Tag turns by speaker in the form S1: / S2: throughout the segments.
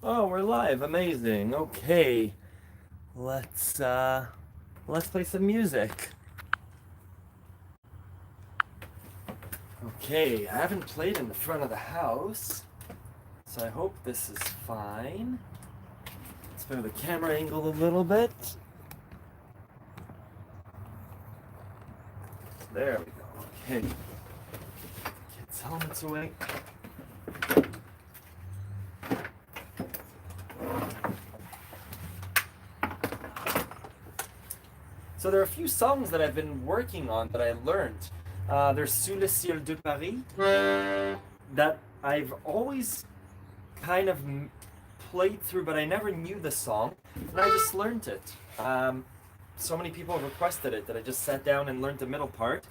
S1: Oh, we're live. Amazing. Okay. Let's uh let's play some music. Okay, I haven't played in the front of the house, so I hope this is fine. Let's move the camera angle a little bit. There we go. Okay. Kids' helmets away. So there are a few songs that I've been working on that I learned. There's Sous le ciel de Paris that I've always kind of played through, but I never knew the song, and I just learned it. So many people have requested it that I just sat down and learned the middle part,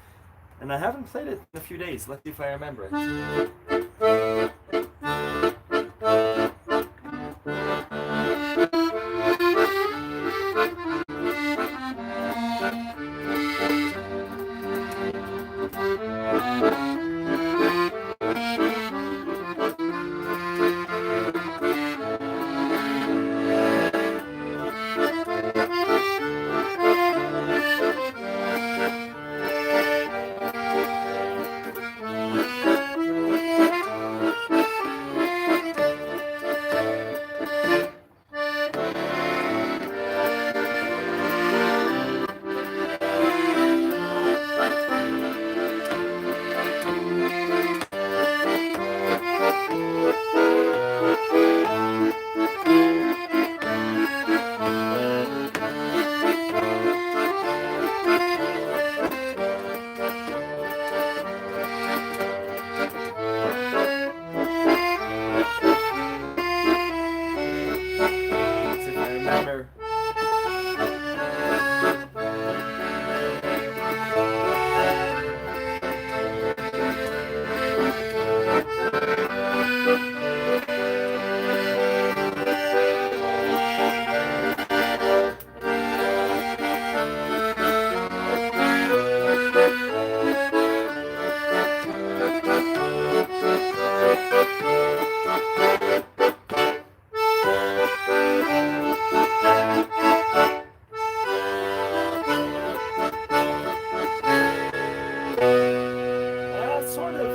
S1: and I haven't played it in a few days. Let's see if I remember it. Sort of.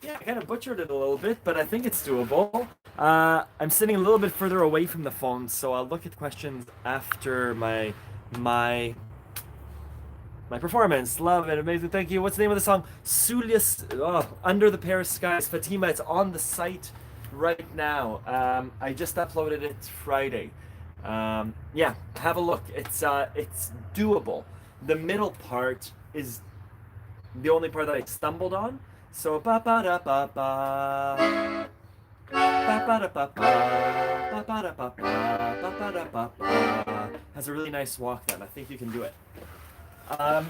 S1: I kind of butchered it a little bit, but I think it's doable. I'm sitting a little bit further away from the phone, so I'll look at questions after my my performance. Love it, amazing, thank you. What's the name of the song? Sulius, Under the Paris Skies. Fatima, it's on the site right now. I just uploaded it Friday. Yeah, have a look. It's doable. The middle part is the only part that I stumbled on. So ba ba da ba ba ba ba da ba ba ba ba da ba ba ba ba da ba ba has a really nice walk then. I think you can do it. And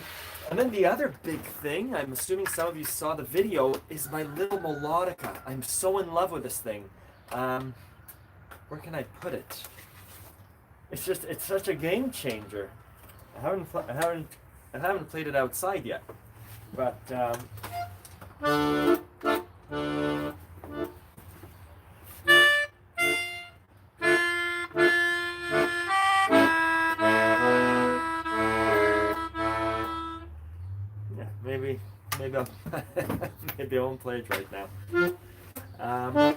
S1: then the other big thing, I'm assuming some of you saw the video, is my little melodica. I'm so in love with this thing. Where can I put it? It's such a game changer. I haven't played it outside yet, but yeah, maybe I'll maybe I won't play it right now. Um,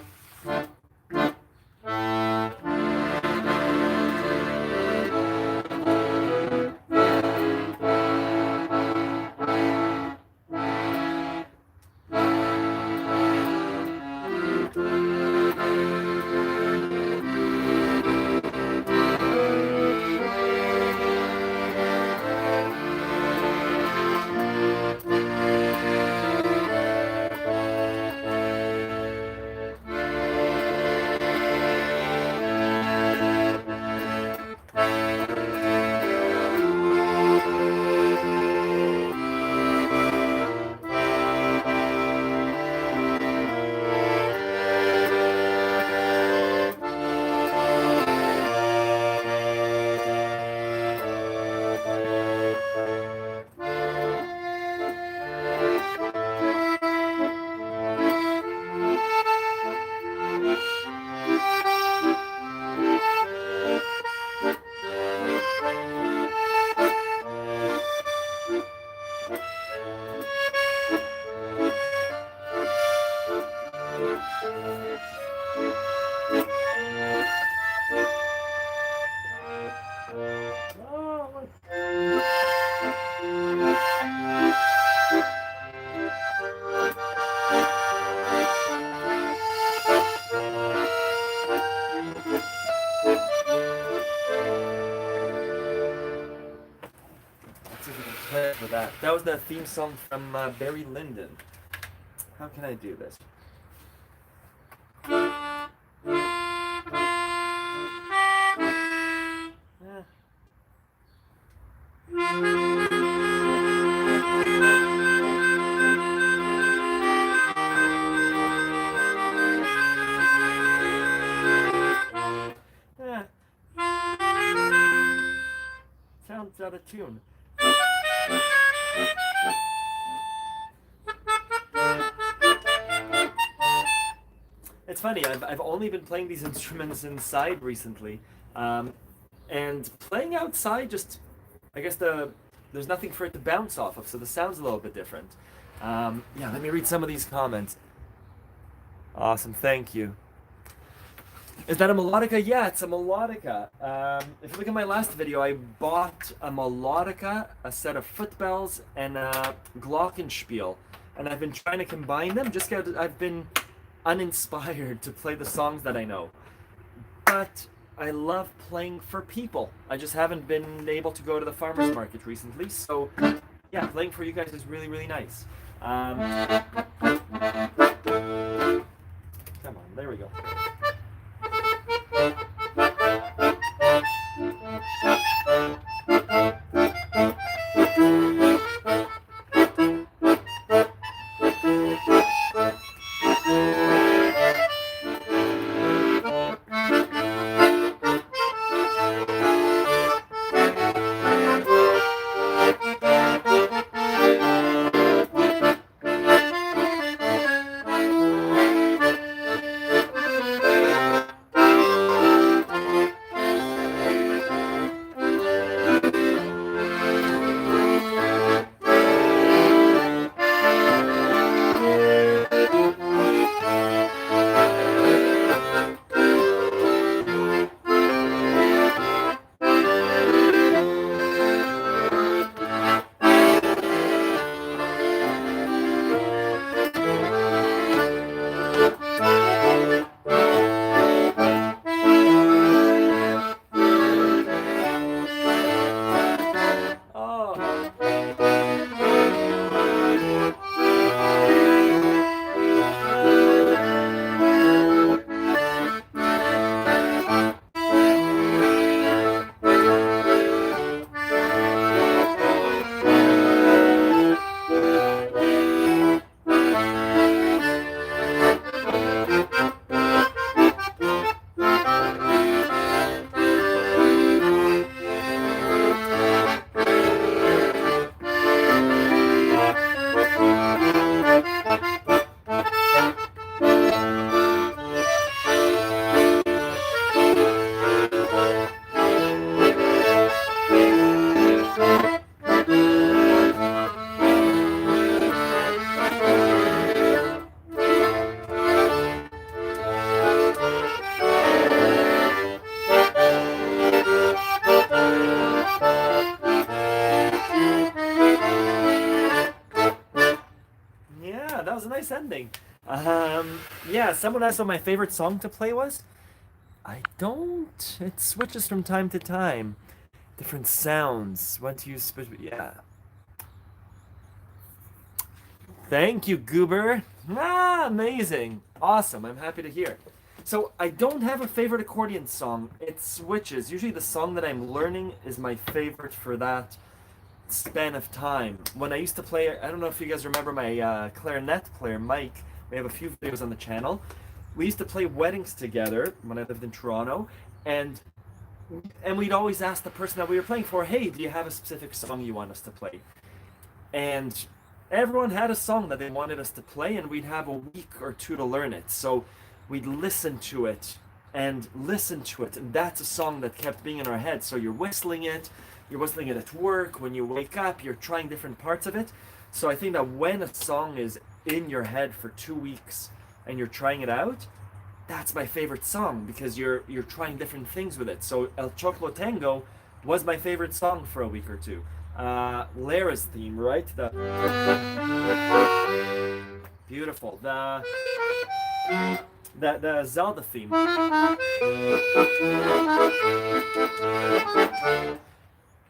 S1: Oh, look. Let's see if we can play for that. That was the theme song from Barry Lyndon. How can I do this? Eh. Eh. Sounds out of tune. It's funny, I've only been playing these instruments inside recently. And playing outside just, I guess there's nothing for it to bounce off of, so the sound's a little bit different. Yeah, let me read some of these comments. Awesome, thank you. Is that a melodica? Yeah, it's a melodica. If you look at my last video, I bought a melodica, a set of footbells, and a glockenspiel. And I've been trying to combine them, I've been uninspired to play the songs that I know. But I love playing for people. I just haven't been able to go to the farmer's market recently, so yeah, playing for you guys is really, really nice. Come on, there we go. That was a nice ending. Yeah, someone asked what my favorite song to play was. I don't. It switches from time to time. Different sounds. When to use yeah. Thank you, Goober. Ah, amazing. Awesome. I'm happy to hear. So I don't have a favorite accordion song. It switches. Usually the song that I'm learning is my favorite for that span of time. When I used to play, I don't know if you guys remember my clarinet player, Mike. We have a few videos on the channel. We used to play weddings together when I lived in Toronto, and we'd always ask the person that we were playing for, hey, do you have a specific song you want us to play? And everyone had a song that they wanted us to play, and we'd have a week or two to learn it. So we'd listen to it, and that's a song that kept being in our head. So you're whistling it at work, when you wake up, you're trying different parts of it. So I think that when a song is in your head for 2 weeks, and you're trying it out, that's my favorite song because you're trying different things with it. So El Choclo Tango was my favorite song for a week or two. Lara's theme, right? The beautiful. The Zelda theme.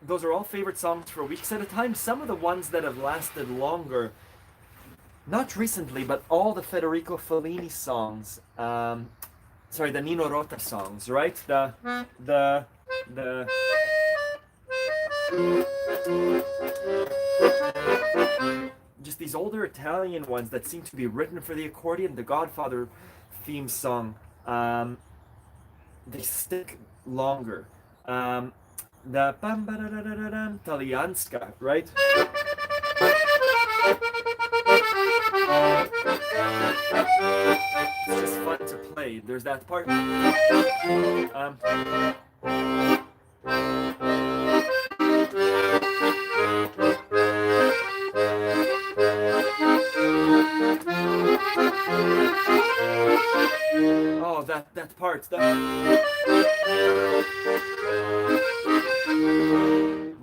S1: Those are all favorite songs for weeks at a time. Some of the ones that have lasted longer, not recently, but all the Federico Fellini songs, sorry, the Nino Rota songs, right? The just these older Italian ones that seem to be written for the accordion. The Godfather theme song, they stick longer. The Pam Talianska, right? It's just fun to play. There's that part. Oh, that part.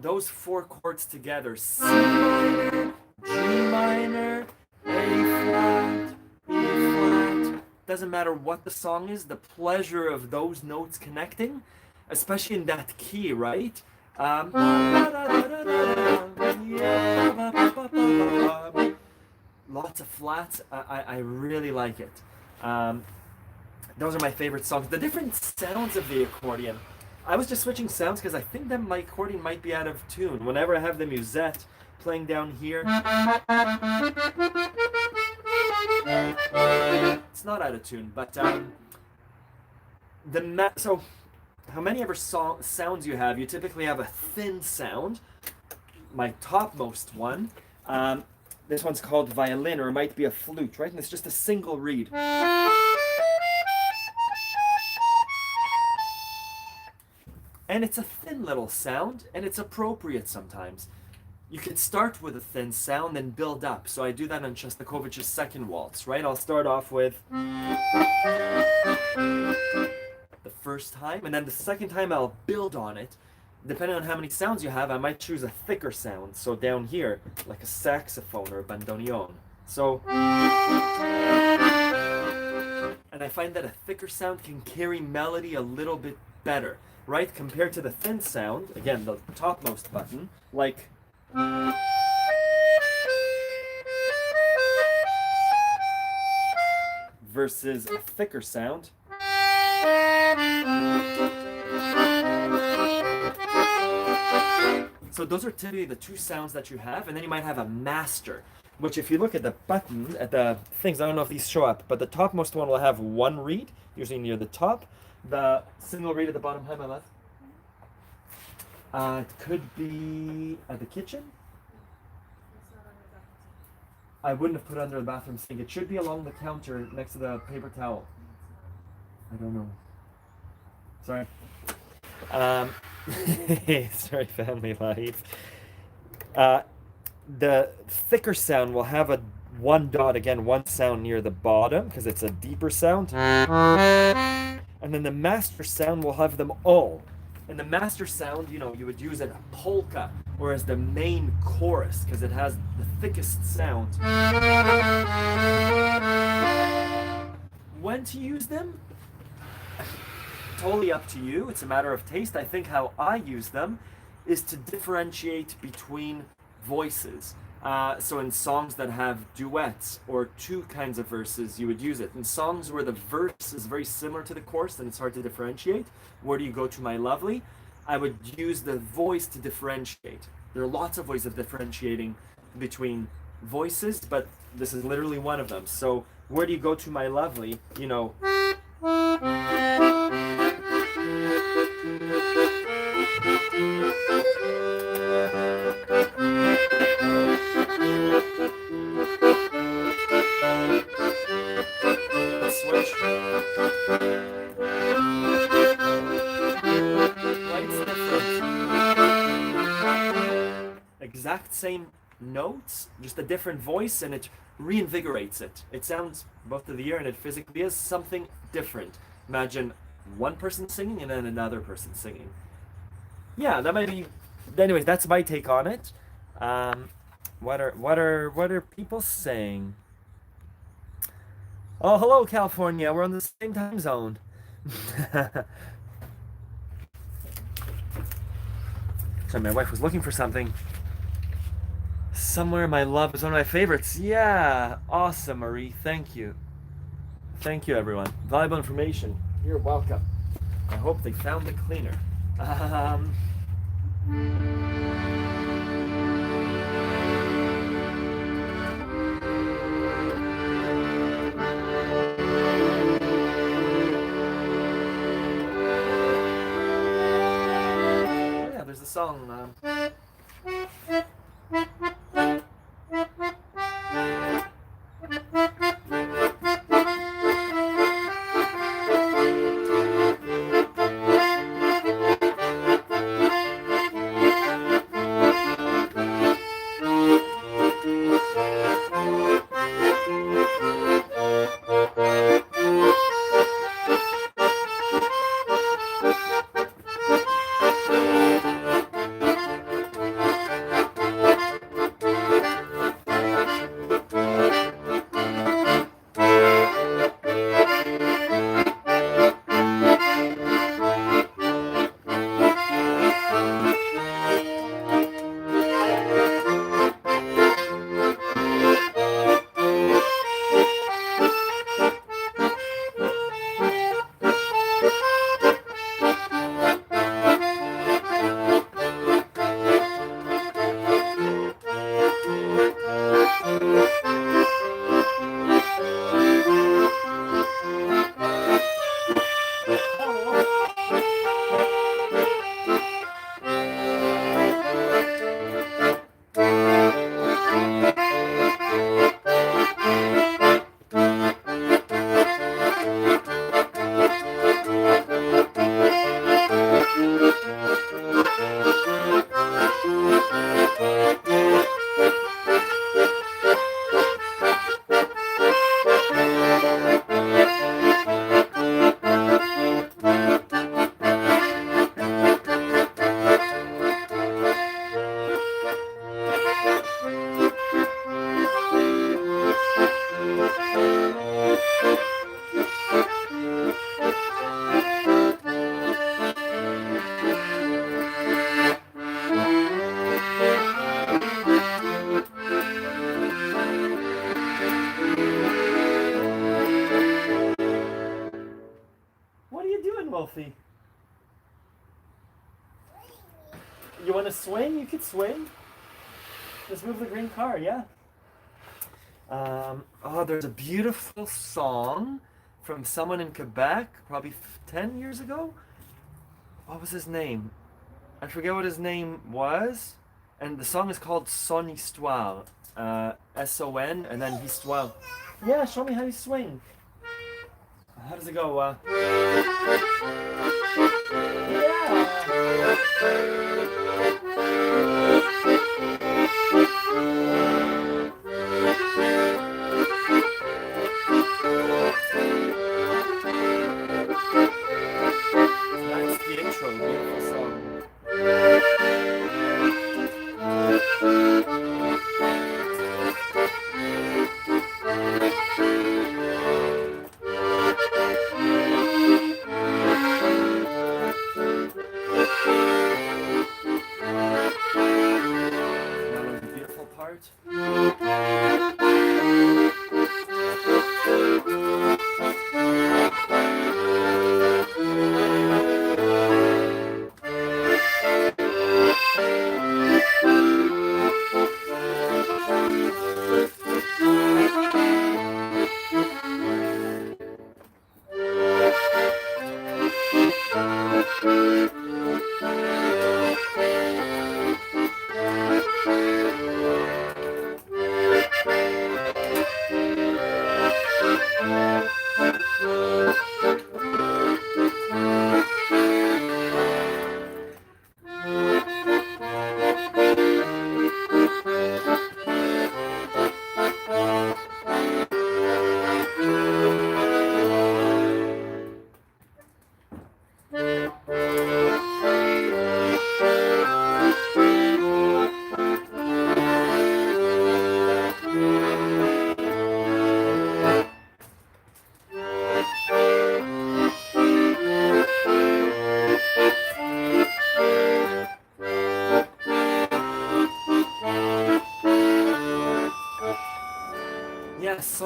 S1: Those four chords together: C minor, G minor, A flat, B flat. Doesn't matter what the song is, the pleasure of those notes connecting, especially in that key, right? Lots of flats. I really like it. Those are my favorite songs. The different sounds of the accordion. I was just switching sounds because I think that my accordion might be out of tune. Whenever I have the musette playing down here, it's not out of tune. But so how many ever sounds you have? You typically have a thin sound. My topmost one. This one's called violin, or it might be a flute, right? And it's just a single reed. And it's a thin little sound, and it's appropriate sometimes. You could start with a thin sound and build up. So I do that on Shostakovich's second waltz, right? I'll start off with the first time, and then the second time I'll build on it. Depending on how many sounds you have, I might choose a thicker sound. So down here, like a saxophone or a bandoneon. So, and I find that a thicker sound can carry melody a little bit better, right? Compared to the thin sound, again, the topmost button, like versus a thicker sound. So those are typically the two sounds that you have, and then you might have a master, which if you look at the button, at the things, I don't know if these show up, but the topmost one will have one reed, usually near the top. The single reed at the bottom, hi my love. It could be at the kitchen. I wouldn't have put it under the bathroom sink. It should be along the counter next to the paper towel. I don't know. Sorry. Sorry, family life. The thicker sound will have one dot, again, one sound near the bottom because it's a deeper sound. And then the master sound will have them all. And the master sound, you would use it a polka or as the main chorus because it has the thickest sound. When to use them? Totally up to you. It's a matter of taste. I think how I use them is to differentiate between voices. So in songs that have duets or two kinds of verses, you would use it. In songs where the verse is very similar to the chorus and it's hard to differentiate, where do you go to my lovely? I would use the voice to differentiate. There are lots of ways of differentiating between voices, but this is literally one of them. So where do you go to my lovely? Switch. Exact same notes, just a different voice, and it reinvigorates it. It sounds both of the ear and it physically is something different. Imagine one person singing and then another person singing. Yeah, that might be. Anyways, that's my take on it. Um, what are people saying? Oh, hello, California. We're on the same time zone. Sorry, my wife was looking for something. Somewhere My Love is one of my favorites. Yeah, awesome, Marie. Thank you. Thank you, everyone. Valuable information. You're welcome. I hope they found the cleaner. Um, oh yeah, there's a song. What are you doing, Wolfie? You want to swing? You could swing. Let's move the green car, yeah. Oh, there's a beautiful song from someone in Quebec, probably 10 years ago. What was his name? I forget what his name was. And the song is called Son Histoire. S-O-N, and then Histoire. Yeah, show me how you swing. How does it go? That's the intro, beautiful song. That was the beautiful part.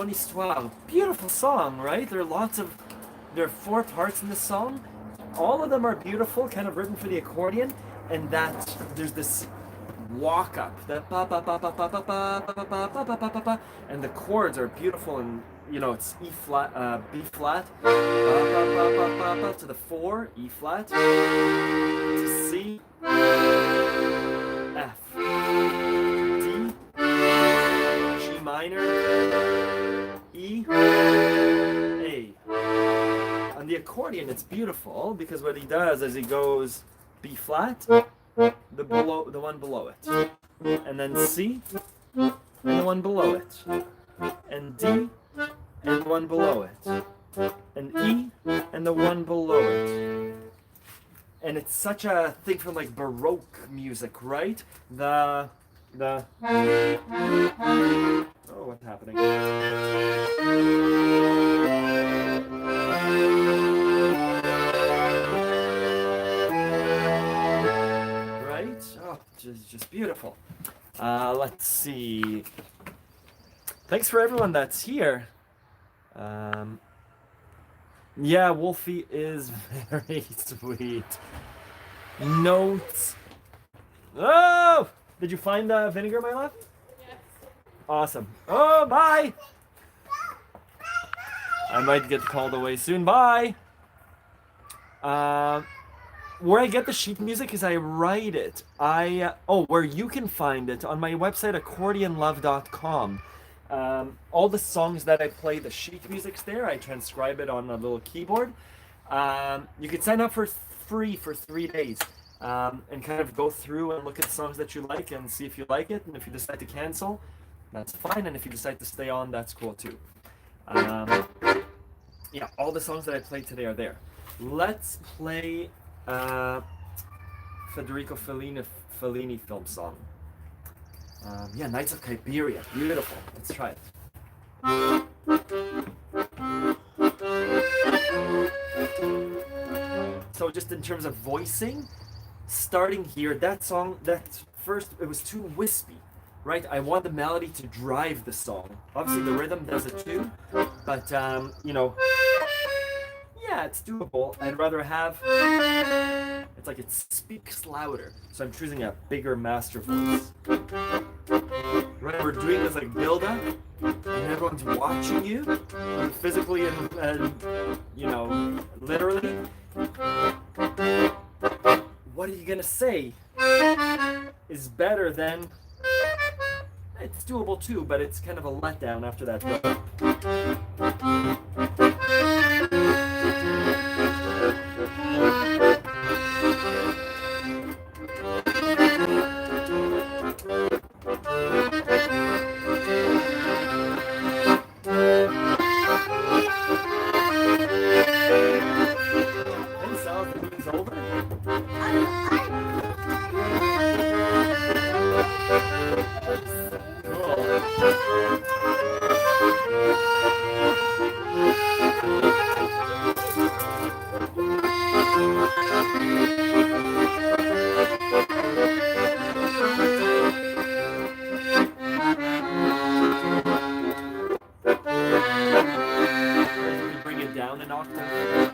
S1: Grande Histoire. Beautiful song, right? There are four parts in the song. All of them are beautiful, kind of written for the accordion, and that there's this walk up, that ba ba ba ba ba ba ba ba ba ba ba ba ba ba, and the chords are beautiful, and it's E flat, B flat, ba ba ba ba ba ba to the four, E flat, to C, F, D, G minor, E, A. On the accordion, it's beautiful because what he does is he goes B flat, the one below it, and then C, and the one below it, and D, and the one below it, and E, and the one below it. And it's such a thing from like Baroque music, right? Oh, what's happening? Right? Oh, just beautiful. Let's see. Thanks for everyone that's here. Yeah, Wolfie is very sweet. Notes. Oh! Did you find vinegar, my love?
S2: Yes.
S1: Awesome. Oh, bye! I might get called away soon. Bye! Where I get the sheet music is I write it. Where you can find it on my website, accordionlove.com. All the songs that I play, the sheet music's there. I transcribe it on a little keyboard. You can sign up for free for 3 days and kind of go through and look at the songs that you like and see if you like it. And if you decide to cancel, that's fine. And if you decide to stay on, that's cool too. Yeah, all the songs that I played today are there. Let's play Federico Fellini film song. Yeah, Nights of Siberia. Beautiful. Let's try it. So just in terms of voicing, starting here, that song, it was too wispy, right? I want the melody to drive the song. Obviously the rhythm does it too, but yeah, it's doable. I'd rather have, it's like it speaks louder. So I'm choosing a bigger master voice. Right, we're doing this like build-up, and everyone's watching you, physically and literally. What are you gonna say is better than, it's doable too, but it's kind of a letdown after that build-up. Bring it down an octave.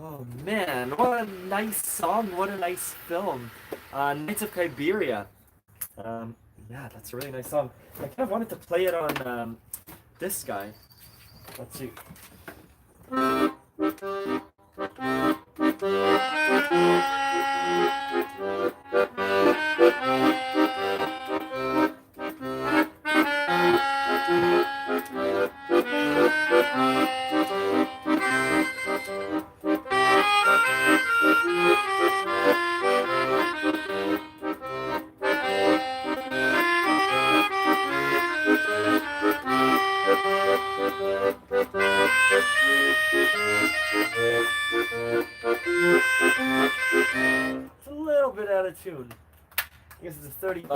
S1: Oh man, what a nice song! What a nice film. Knights of Kyberia. Um, yeah, that's a really nice song. I kind of wanted to play it on this guy. Let's see. It's a little bit out of tune. I guess it's a $30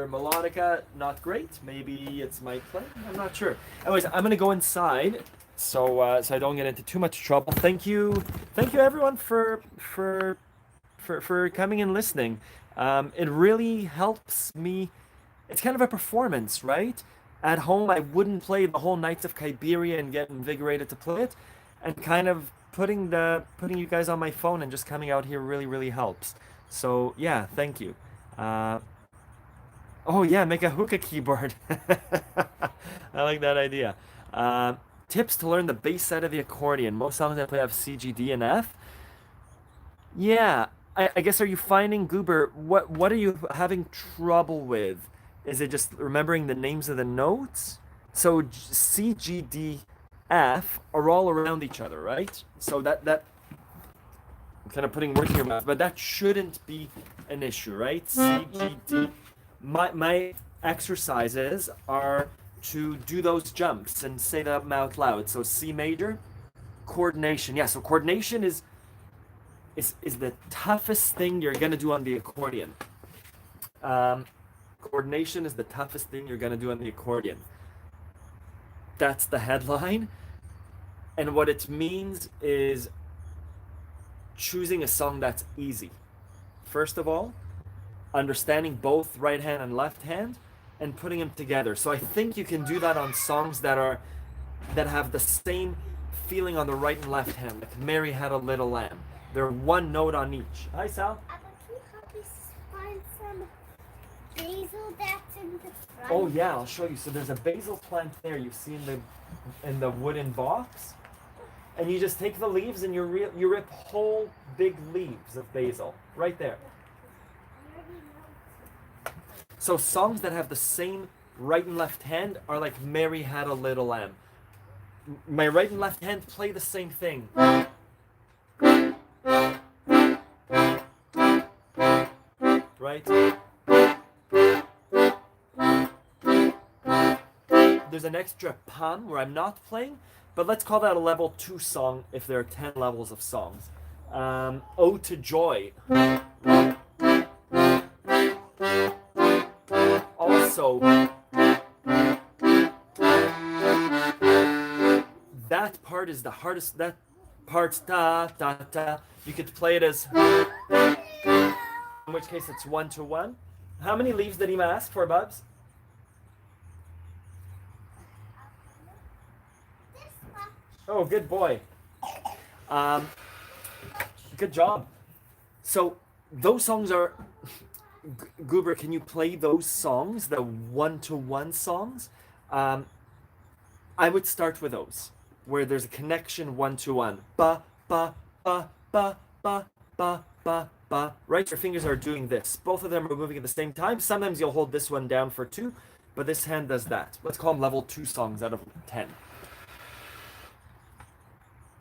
S1: melodica. Not great. Maybe it's my playing. I'm not sure. Anyways, I'm gonna go inside so I don't get into too much trouble. Thank you everyone for coming and listening. It really helps me. It's kind of a performance, right? At home, I wouldn't play the whole Knights of Kyberia and get invigorated to play it, and kind of putting you guys on my phone and just coming out here really helps. So yeah, thank you. Uh, oh yeah, make a hookah keyboard. I like that idea. Uh, Tips to learn the bass side of the accordion. Most songs I play have C, G, D, and F. Yeah, I guess are you finding Goober? What are you having trouble with? Is it just remembering the names of the notes? So C, G, D, F are all around each other, right? So that I'm kind of putting words in your mouth, but that shouldn't be an issue, right? C, G, D. My exercises are to do those jumps and say them out loud. So C major, coordination. Yeah, so coordination is the toughest thing you're gonna do on the accordion. Um, Coordination is the toughest thing you're gonna do on the accordion. That's the headline, and what it means is choosing a song that's easy. First of all, understanding both right hand and left hand, and putting them together. So I think you can do that on songs that have the same feeling on the right and left hand, like Mary Had a Little Lamb. They're one note on each. Hi, Sal.
S2: Can you help me find some basil that's in the front?
S1: Oh yeah, I'll show you. So there's a basil plant there you see in the wooden box, and you just take the leaves and you rip whole big leaves of basil right there. So songs that have the same right and left hand are like Mary Had a Little Lamb. My right and left hand play the same thing. Right? There's an extra pun where I'm not playing, but let's call that a level 2 song if there are 10 levels of songs. Ode to Joy. Also, that part is the hardest. That part, ta ta ta. You could play it as, in which case it's 1-to-1. How many leaves did Ema ask for, Bubs? Oh, good boy. Good job. So those songs are. Goober, can you play those songs, the 1-to-1 songs? I would start with those, where there's a connection one to one. Ba, ba, ba, ba, ba, ba, ba, ba. Right? Your fingers are doing this. Both of them are moving at the same time. Sometimes you'll hold this one down for 2, but this hand does that. Let's call them level 2 songs out of 10.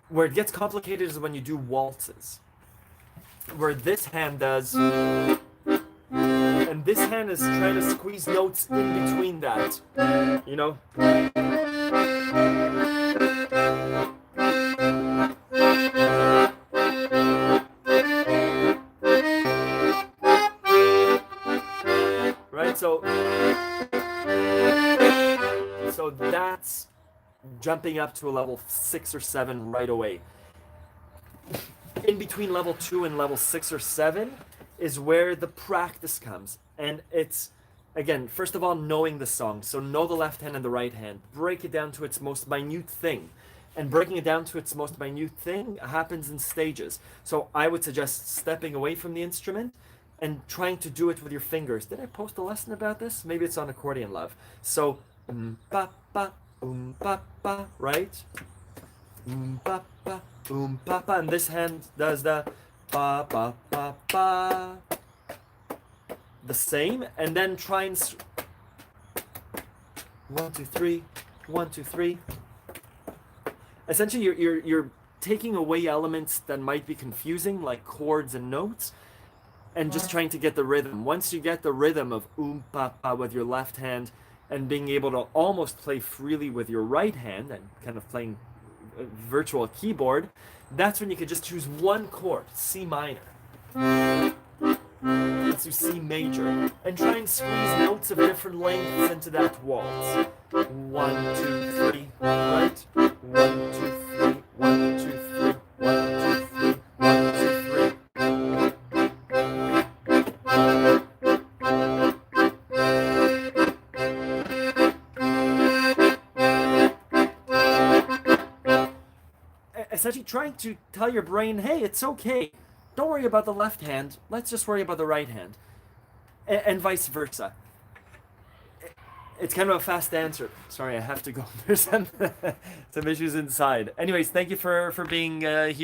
S1: Where it gets complicated is when you do waltzes. Where this hand does, and this hand is trying to squeeze notes in between that. You know? Right? So that's jumping up to a level 6 or 7 right away. In between level 2 and level 6 or 7 is where the practice comes. And it's, again, first of all, knowing the song. So know the left hand and the right hand. Break it down to its most minute thing. And breaking it down to its most minute thing happens in stages. So I would suggest stepping away from the instrument and trying to do it with your fingers. Did I post a lesson about this? Maybe it's on Accordion Love. So, ba, ba, ba, ba, right? Ba, ba, ba, ba. And this hand does the ba, ba, ba, ba. The same. And then try and 1, 2, 3, 1, 2, 3. Essentially, you're taking away elements that might be confusing, like chords and notes, and just trying to get the rhythm. Once you get the rhythm of pa pa with your left hand, and being able to almost play freely with your right hand, and kind of playing a virtual keyboard, that's when you could just choose one chord, C minor. Let's do C major, and try and squeeze notes of different lengths into that waltz. 1, 2, 3, right? 1, 2, 3, 1, 2, 3, 1, 2, 3, 1, 2, 3. Essentially trying to tell your brain, hey, it's okay. Don't worry about the left hand. Let's just worry about the right hand. And vice versa. It's kind of a fast answer. Sorry, I have to go. There's some issues inside. Anyways, thank you for being here.